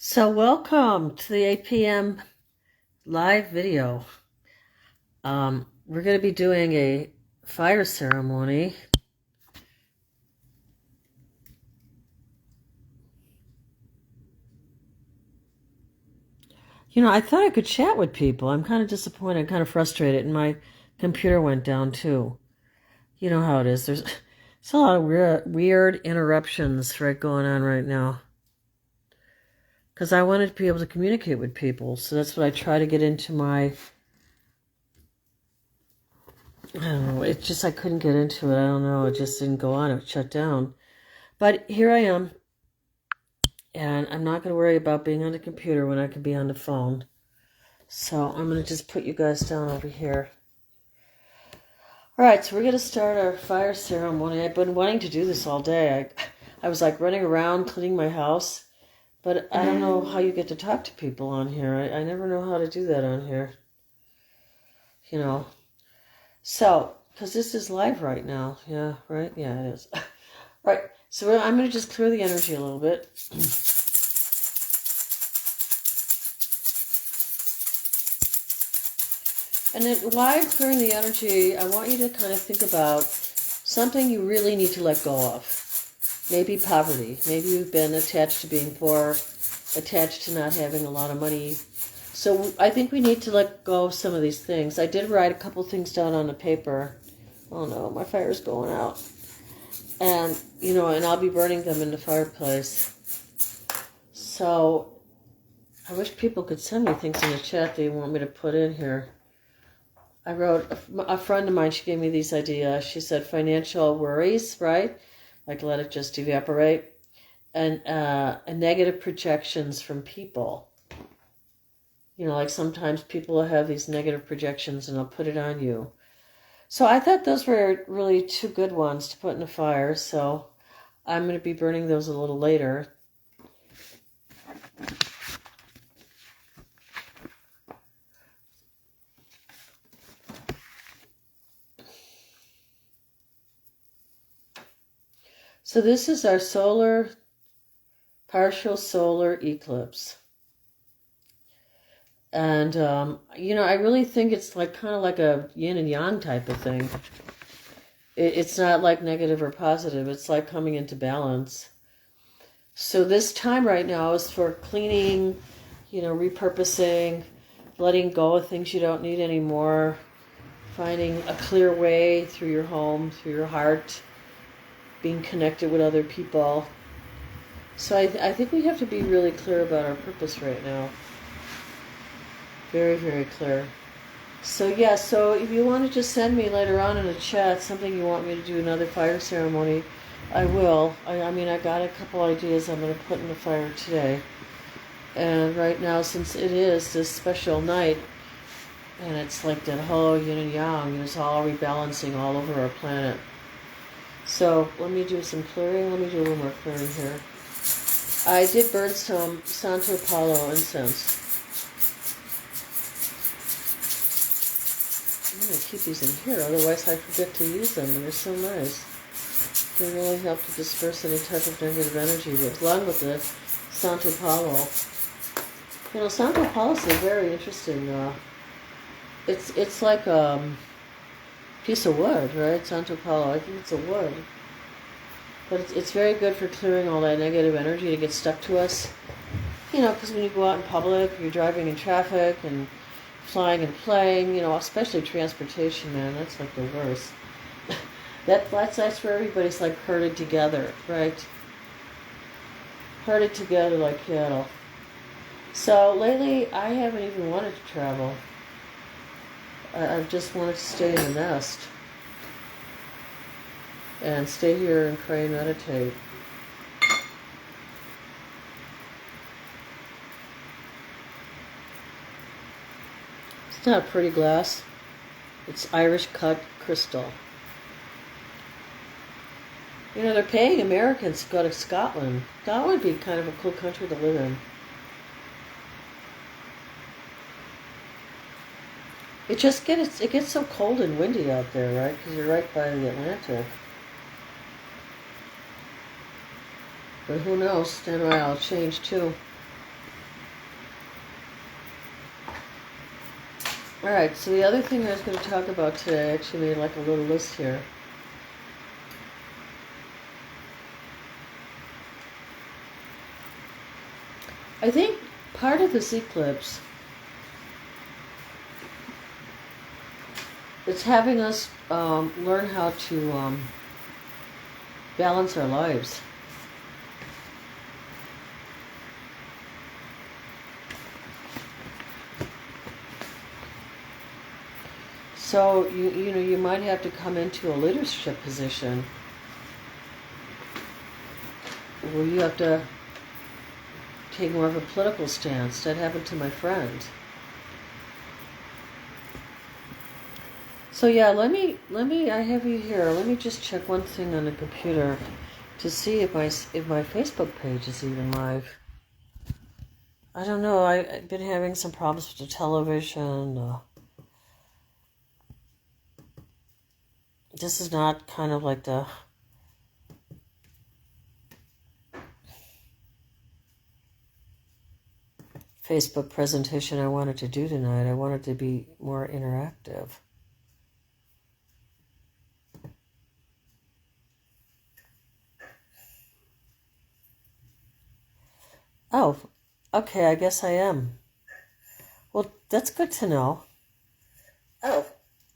So welcome to the 8 p.m. live video. We're going to be doing a fire ceremony. I thought I could chat with people. I'm kind of disappointed, kind of frustrated, and my computer went down too. You know how it is. There's a lot of weird interruptions going on right now. Because I wanted to be able to communicate with people, so that's what I try to get into my... I don't know, it's just I couldn't get into it. I don't know, it just didn't go on. It shut down. But here I am. And I'm not going to worry about being on the computer when I can be on the phone. So I'm going to just put you guys down over here. All right, so we're going to start our fire ceremony. I've been wanting to do this all day. I was like running around cleaning my house, but I don't know how you get to talk to people on here. I never know how to do that on here. So, because this is live right now. Yeah, right? Yeah, it is. All right, so I'm going to just clear the energy a little bit. And then while I'm clearing the energy, I want you to kind of think about something you really need to let go of. Maybe poverty. Maybe you've been attached to being poor, attached to not having a lot of money. So I think we need to let go of some of these things. I did write a couple things down on the paper. Oh no, my fire's going out. And, and I'll be burning them in the fireplace. So I wish people could send me things in the chat they want me to put in here. I wrote, a friend of mine, she gave me these ideas. She said financial worries, right? Like let it just evaporate. And negative projections from people. Like sometimes people will have these negative projections and they'll put it on you. So I thought those were really two good ones to put in the fire. So I'm going to be burning those a little later. So this is our partial solar eclipse. And, I really think it's kind of like a yin and yang type of thing. It's not like negative or positive. It's like coming into balance. So this time right now is for cleaning, repurposing, letting go of things you don't need anymore, finding a clear way through your home, through your heart, being connected with other people. So I think we have to be really clear about our purpose right now. Very, very clear. So yeah, so if you want to just send me later on in the chat something you want me to do another fire ceremony, I will. I mean, I got a couple ideas I'm going to put in the fire today. And right now, since it is this special night, and it's like that whole yin and yang, and it's all rebalancing all over our planet. So let me do some clearing. Let me do a little more clearing here. I did burn some Santo Paulo incense. I'm going to keep these in here, otherwise I forget to use them, and they're so nice. They really help to disperse any type of negative energy, along with the Santo Paulo. Santo Paulo is a very interesting, it's like a piece of wood, right? Santo Paulo, I think it's a wood. But it's very good for clearing all that negative energy that gets stuck to us. Because when you go out in public, you're driving in traffic and flying and playing, especially transportation, man, that's like the worst. That's where everybody's like herded together, right? Herded together like cattle. So lately, I haven't even wanted to travel. I've just wanted to stay in the nest. And stay here and pray and meditate. It's not a pretty glass. It's Irish cut crystal. They're paying Americans to go to Scotland. That would be kind of a cool country to live in. It gets so cold and windy out there, right? Because you're right by the Atlantic. But who knows? Then I'll change too. All right, so the other thing I was going to talk about today, I actually made like a little list here. I think part of this eclipse is having us learn how to balance our lives. So you know, you might have to come into a leadership position where you have to take more of a political stance. That happened to my friend. So yeah, let me I have you here. Let me just check one thing on the computer to see if my Facebook page is even live. I don't know. I've been having some problems with the television. This is not kind of like the Facebook presentation I wanted to do tonight. I wanted to be more interactive. Oh, okay, I guess I am. Well, that's good to know. Oh,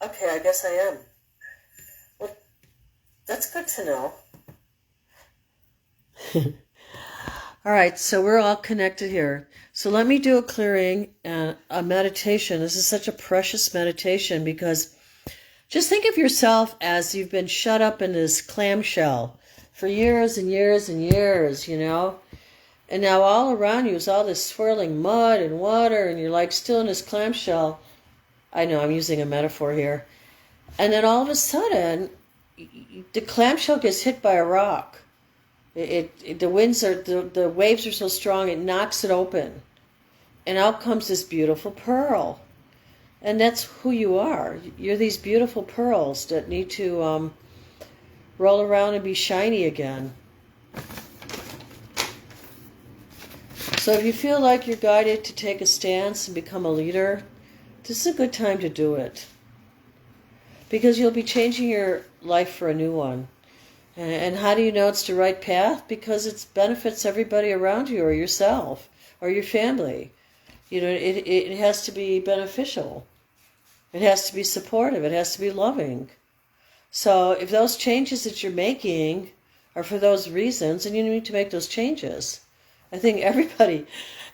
okay, I guess I am. Well, that's good to know. All right, so we're all connected here. So let me do a clearing and a meditation. This is such a precious meditation because just think of yourself as you've been shut up in this clamshell for years and years and years, you know? And now all around you is all this swirling mud and water, and you're like still in this clamshell. I know I'm using a metaphor here. And then all of a sudden, the clamshell gets hit by a rock. The waves are so strong it knocks it open, and out comes this beautiful pearl, and that's who you are. You're these beautiful pearls that need to roll around and be shiny again. So if you feel like you're guided to take a stance and become a leader, this is a good time to do it, because you'll be changing your life for a new one. And how do you know it's the right path? Because it benefits everybody around you, or yourself, or your family. You know, it has to be beneficial. It has to be supportive. It has to be loving. So if those changes that you're making are for those reasons, then you need to make those changes. I think everybody,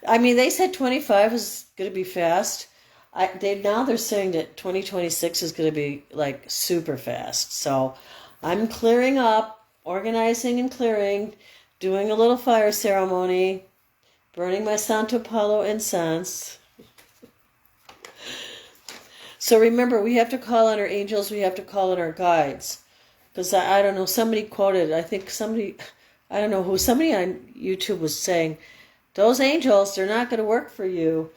I mean, they said 25 was going to be fast. Now they're saying that 2026 is going to be like super fast. So I'm clearing up, organizing and clearing, doing a little fire ceremony, burning my Santo Palo incense. So remember, we have to call on our angels, we have to call on our guides. Because I don't know, somebody quoted, I think somebody, I don't know who, somebody on YouTube was saying, those angels, they're not going to work for you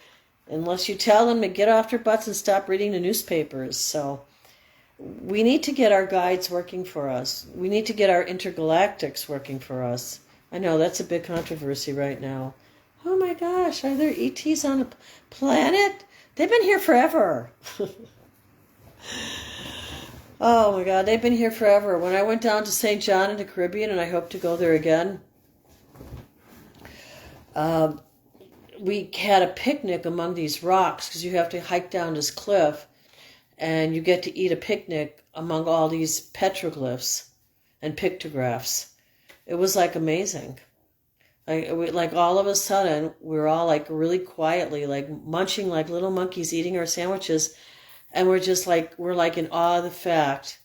unless you tell them to get off their butts and stop reading the newspapers. So we need to get our guides working for us. We need to get our intergalactics working for us. I know that's a big controversy right now. Oh my gosh, are there ETs on a planet? They've been here forever. Oh my God, they've been here forever. When I went down to St. John in the Caribbean, and I hope to go there again, we had a picnic among these rocks, because you have to hike down this cliff, and you get to eat a picnic among all these petroglyphs and pictographs. It was like amazing. Like all of a sudden, we're all like really quietly, like munching like little monkeys, eating our sandwiches, and we're like in awe of the fact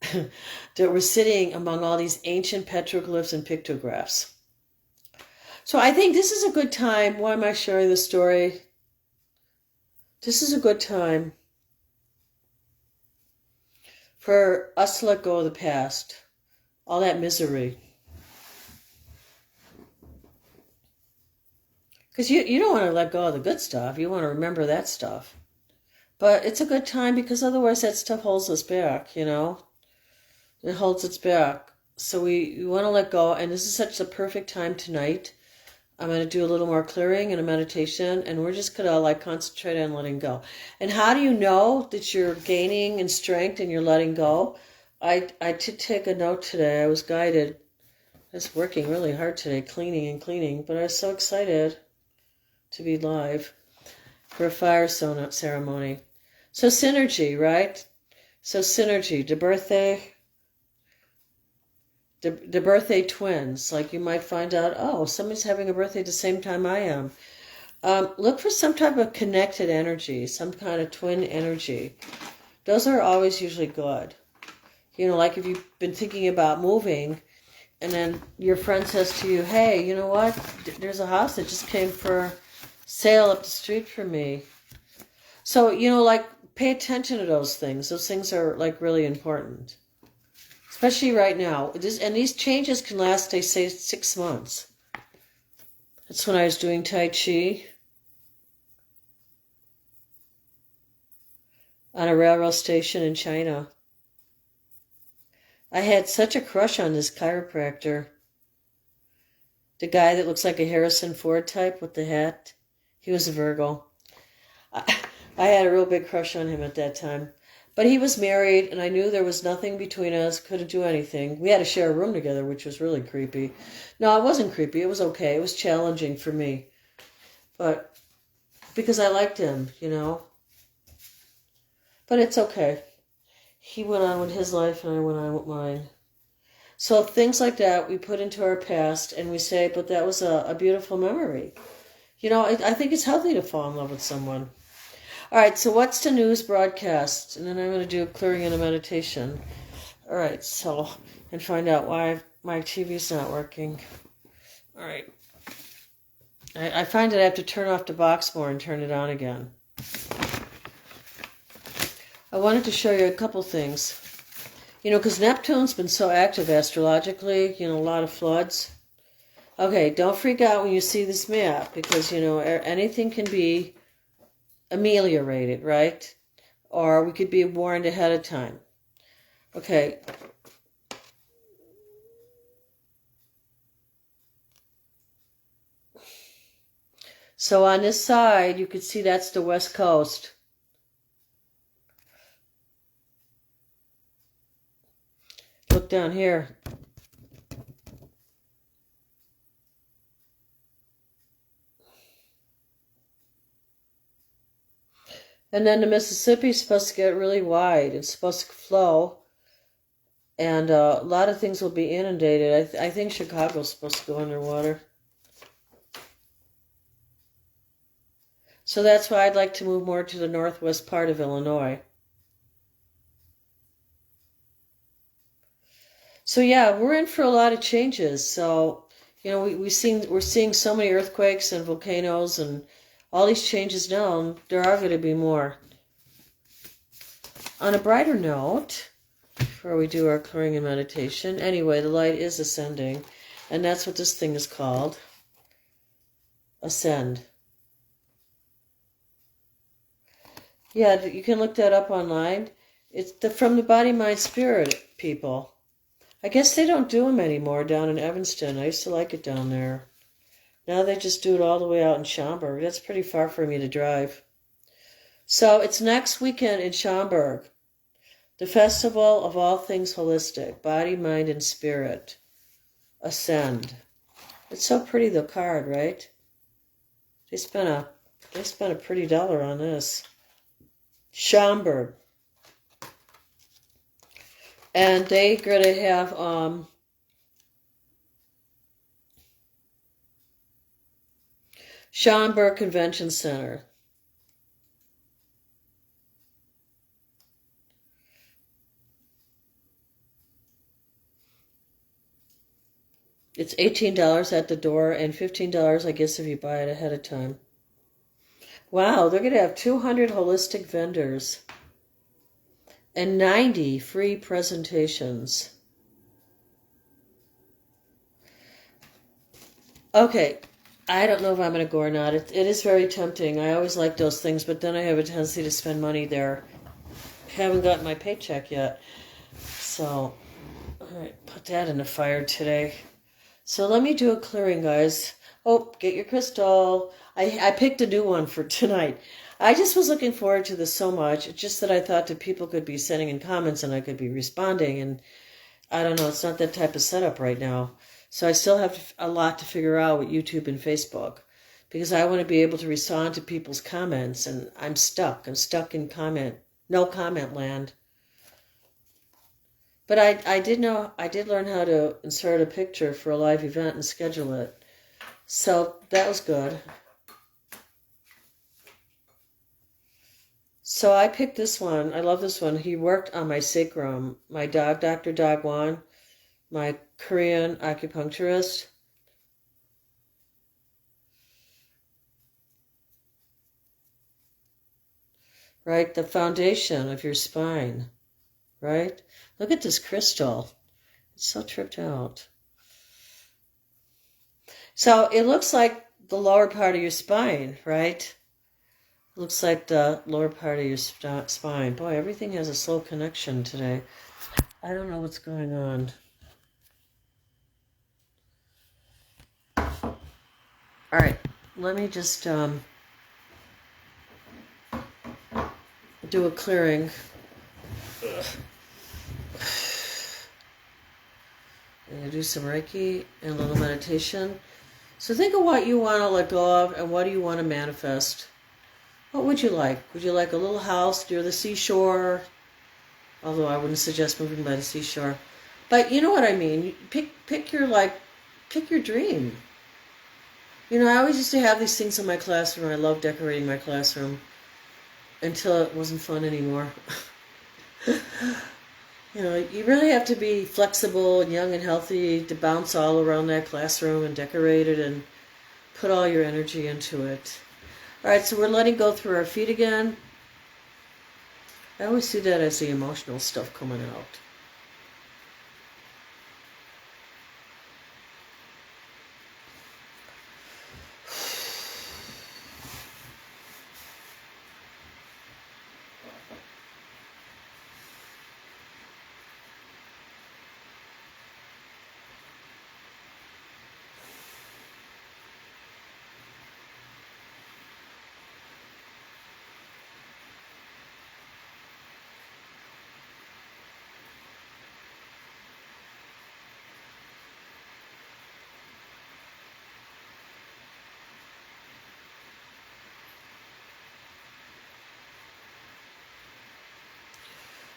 that we're sitting among all these ancient petroglyphs and pictographs. So I think this is a good time. Why am I sharing this story? This is a good time for us to let go of the past, all that misery. Because you don't want to let go of the good stuff. You want to remember that stuff. But it's a good time, because otherwise that stuff holds us back, you know? It holds us back. So we want to let go. And this is such a perfect time tonight. I'm going to do a little more clearing and a meditation, and we're just going to like concentrate on letting go. And how do you know that you're gaining in strength and you're letting go? I did take a note today. I was guided. I was working really hard today, cleaning and cleaning, but I was so excited to be live for a fire ceremony. So synergy, right? So synergy, the birthday twins. Like you might find out, oh, somebody's having a birthday the same time I am. Look for some type of connected energy, some kind of twin energy. Those are always usually good. You know, like if you've been thinking about moving, and then your friend says to you, hey, you know what? There's a house that just came for sale up the street from me. So, you know, like pay attention to those things. Those things are like really important. Especially right now. And these changes can last, they say, 6 months. That's when I was doing Tai Chi on a railroad station in China. I had such a crush on this chiropractor. The guy that looks like a Harrison Ford type with the hat. He was a Virgo. I had a real big crush on him at that time. But he was married, and I knew there was nothing between us, couldn't do anything. We had to share a room together, which was really creepy. No, it wasn't creepy. It was okay. It was challenging for me. But because I liked him, you know. But it's okay. He went on with his life, and I went on with mine. So things like that we put into our past, and we say, but that was a beautiful memory. You know, I think it's healthy to fall in love with someone. All right, so what's the news broadcast? And then I'm going to do a clearing and a meditation. All right, so, and find out why my TV's not working. All right. I find that I have to turn off the box more and turn it on again. I wanted to show you a couple things. You know, because Neptune's been so active astrologically, you know, a lot of floods. Okay, don't freak out when you see this map, because, you know, anything can be ameliorated, right? Or we could be warned ahead of time. Okay. So on this side, you can see that's the West Coast. Look down here. And then the Mississippi's supposed to get really wide. It's supposed to flow. And a lot of things will be inundated. I think Chicago's supposed to go underwater. So that's why I'd like to move more to the northwest part of Illinois. So yeah, we're in for a lot of changes. So, you know, we're seeing so many earthquakes and volcanoes and all these changes now. There are going to be more. On a brighter note, before we do our clearing and meditation, anyway, the light is ascending, and that's what this thing is called. Ascend. Yeah, you can look that up online. It's from the body, mind, spirit people. I guess they don't do them anymore down in Evanston. I used to like it down there. Now they just do it all the way out in Schaumburg. That's pretty far for me to drive. So it's next weekend in Schaumburg. The festival of all things holistic. Body, mind, and spirit. Ascend. It's so pretty, the card, right? They spent a pretty dollar on this. Schaumburg. And they're going to have Schaumburg Convention Center. It's $18 at the door and $15, I guess, if you buy it ahead of time. Wow, they're going to have 200 holistic vendors and 90 free presentations. Okay, I don't know if I'm going to go or not. It is very tempting. I always like those things, but then I have a tendency to spend money there. Haven't gotten my paycheck yet. So, all right, put that in the fire today. So let me do a clearing, guys. Oh, get your crystal. I picked a new one for tonight. I just was looking forward to this so much. It's just that I thought that people could be sending in comments and I could be responding. And I don't know, it's not that type of setup right now. So I still have a lot to figure out with YouTube and Facebook because I want to be able to respond to people's comments. And I'm stuck. I'm stuck in no comment land. But I did learn how to insert a picture for a live event and schedule it. So that was good. So I picked this one. I love this one. He worked on my sacrum. My dog, Dr. Dagwan, my Korean acupuncturist. Right? The foundation of your spine. Right? Look at this crystal. It's so tripped out. So it looks like the lower part of your spine, right? It looks like the lower part of your spine. Boy, everything has a slow connection today. I don't know what's going on. All right, let me just do a clearing. I'm going to do some reiki and a little meditation. So think of what you want to let go of and what do you want to manifest. What would you like? Would you like a little house near the seashore? Although I wouldn't suggest moving by the seashore. But you know what I mean. Pick your dream. You know, I always used to have these things in my classroom. I love decorating my classroom until it wasn't fun anymore. You know, you really have to be flexible and young and healthy to bounce all around that classroom and decorate it and put all your energy into it. All right, so we're letting go through our feet again. I always see that as the emotional stuff coming out.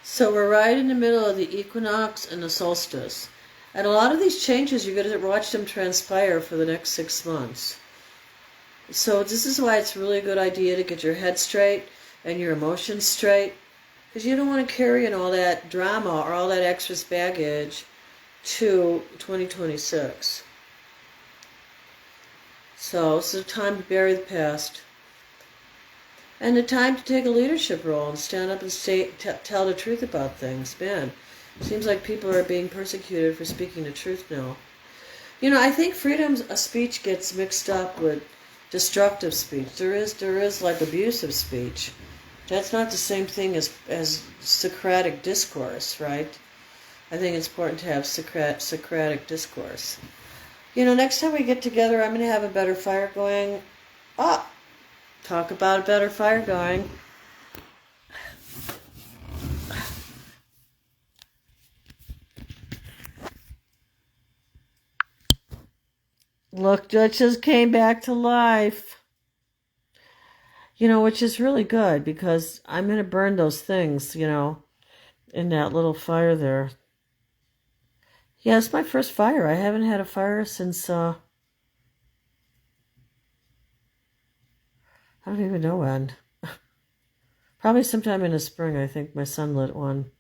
So we're right in the middle of the equinox and the solstice. And a lot of these changes, you're going to watch them transpire for the next 6 months. So this is why it's really a good idea to get your head straight and your emotions straight. Because you don't want to carry in all that drama or all that extra baggage to 2026. So it's a time to bury the past. And the time to take a leadership role and stand up and tell the truth about things. Man, it seems like people are being persecuted for speaking the truth now. You know, I think freedom of speech gets mixed up with destructive speech. There is like abusive speech. That's not the same thing as Socratic discourse, right? I think it's important to have Socratic discourse. You know, next time we get together, I'm going to have a better fire going. Talk about a better fire going. Look, that just came back to life. You know, which is really good because I'm going to burn those things, you know, in that little fire there. Yeah, it's my first fire. I haven't had a fire since, I don't even know when. Probably sometime in the spring, I think my son lit one.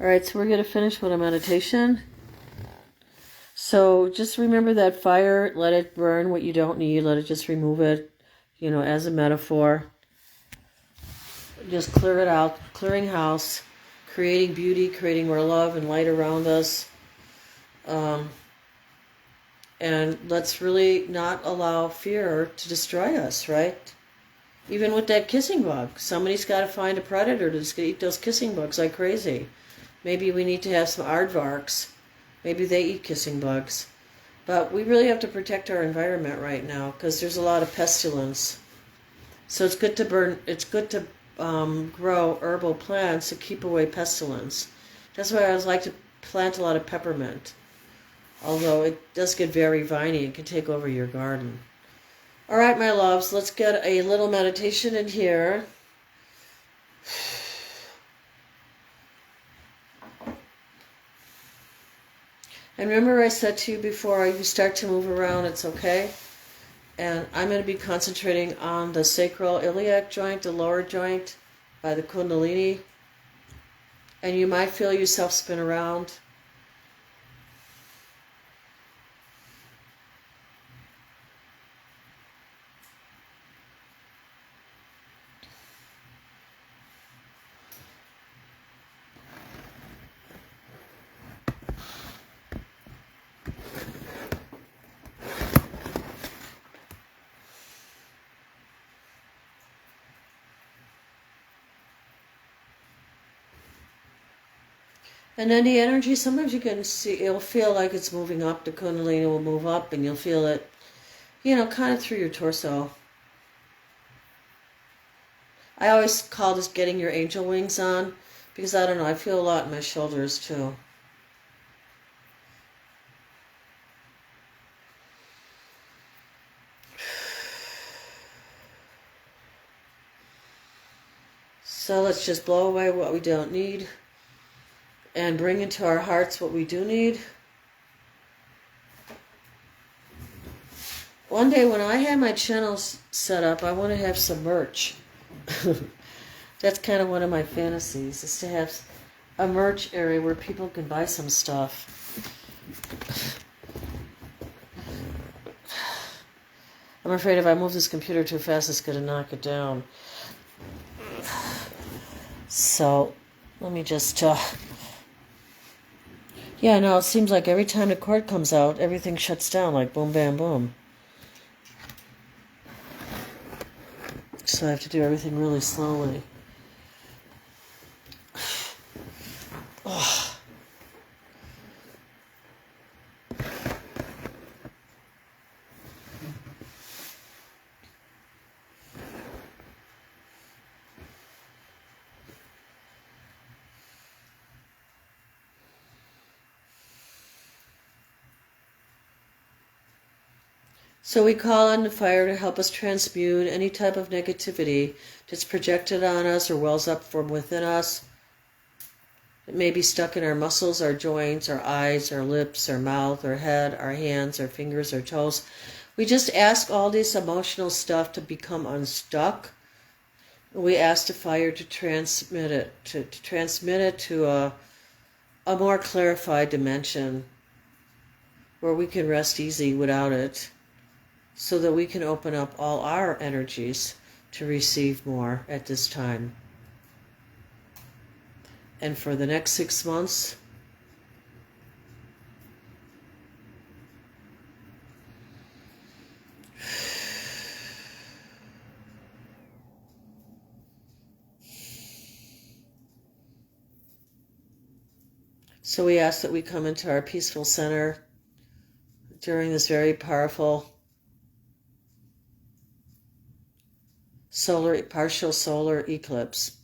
All right, so we're going to finish with a meditation. So just remember that fire, let it burn what you don't need, let it just remove it, you know, as a metaphor. Just clear it out, clearing house, creating beauty, creating more love and light around us. And let's really not allow fear to destroy us, right? Even with that kissing bug, somebody's got to find a predator that's going to eat those kissing bugs like crazy. Maybe we need to have some aardvarks. Maybe they eat kissing bugs. But we really have to protect our environment right now because there's a lot of pestilence. So it's good to grow herbal plants to keep away pestilence. That's why I always like to plant a lot of peppermint. Although it does get very viney, it can take over your garden. All right, my loves, let's get a little meditation in here. And remember I said to you before, you start to move around, it's okay. And I'm going to be concentrating on the sacral iliac joint, the lower joint, by the kundalini. And you might feel yourself spin around. And then the energy, sometimes you can see, it'll feel like it's moving up. The kundalini will move up and you'll feel it, kind of through your torso. I always call this getting your angel wings on because I don't know, I feel a lot in my shoulders too. So let's just blow away what we don't need and bring into our hearts what we do need. One day when I have my channels set up, I want to have some merch. That's kind of one of my fantasies, is to have a merch area where people can buy some stuff. I'm afraid if I move this computer too fast, it's going to knock it down. So, let me just... Yeah, no, it seems like every time the cord comes out, everything shuts down, like boom, bam, boom. So I have to do everything really slowly. Oh. So we call on the fire to help us transmute any type of negativity that's projected on us or wells up from within us. It may be stuck in our muscles, our joints, our eyes, our lips, our mouth, our head, our hands, our fingers, our toes. We just ask all this emotional stuff to become unstuck. We ask the fire to transmit it, to transmit it to a more clarified dimension where we can rest easy without it, so that we can open up all our energies to receive more at this time. And for the next 6 months, so we ask that we come into our peaceful center during this very powerful partial solar eclipse.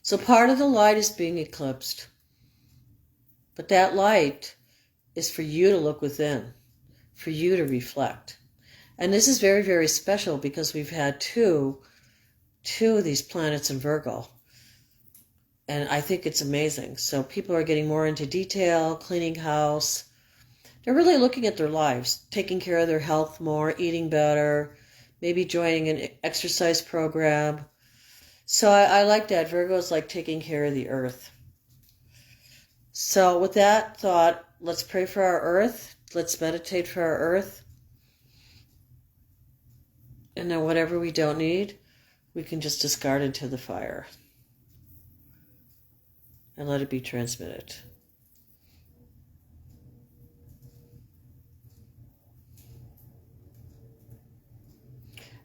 So part of the light is being eclipsed. But that light is for you to look within, for you to reflect. And this is very, very special because we've had two of these planets in Virgo. And I think it's amazing. So people are getting more into detail, cleaning house. They're really looking at their lives, taking care of their health more, eating better, maybe joining an exercise program. So I like that. Virgo is like taking care of the earth. So with that thought, let's pray for our earth. Let's meditate for our earth. And then whatever we don't need, we can just discard into the fire. And let it be transmitted.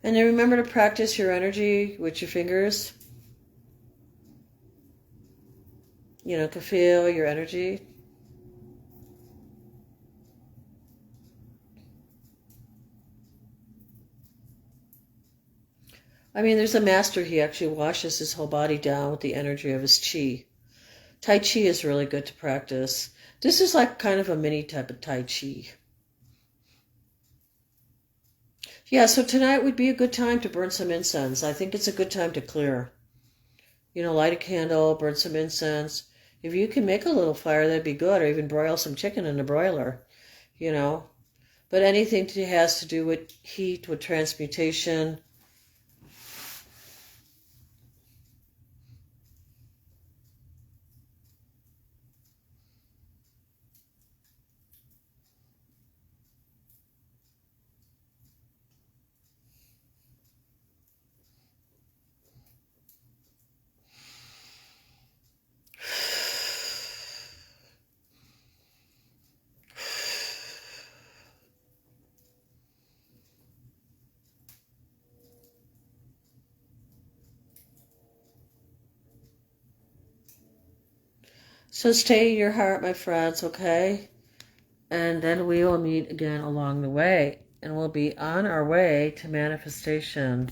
And then remember to practice your energy with your fingers. You know, to feel your energy. I mean, there's a master, he actually washes his whole body down with the energy of his chi. Tai Chi is really good to practice. This is like kind of a mini type of Tai Chi. Yeah, so tonight would be a good time to burn some incense. I think it's a good time to clear. You know, light a candle, burn some incense. If you can make a little fire, that'd be good, or even broil some chicken in a broiler, you know. But anything that has to do with heat, with transmutation. So stay in your heart, my friends, okay? And then we will meet again along the way. And we'll be on our way to manifestation.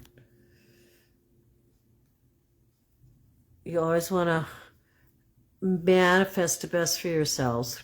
You always want to manifest the best for yourselves.